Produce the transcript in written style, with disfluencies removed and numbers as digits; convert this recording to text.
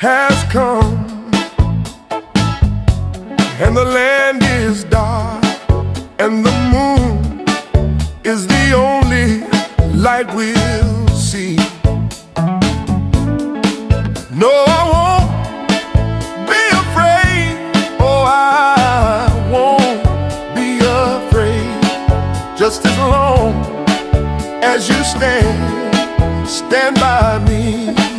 has come, and the land is dark, and the moon is the only light we'll see. No, I won't be afraid. Oh, I won't be afraid. Just as long as you stand by me.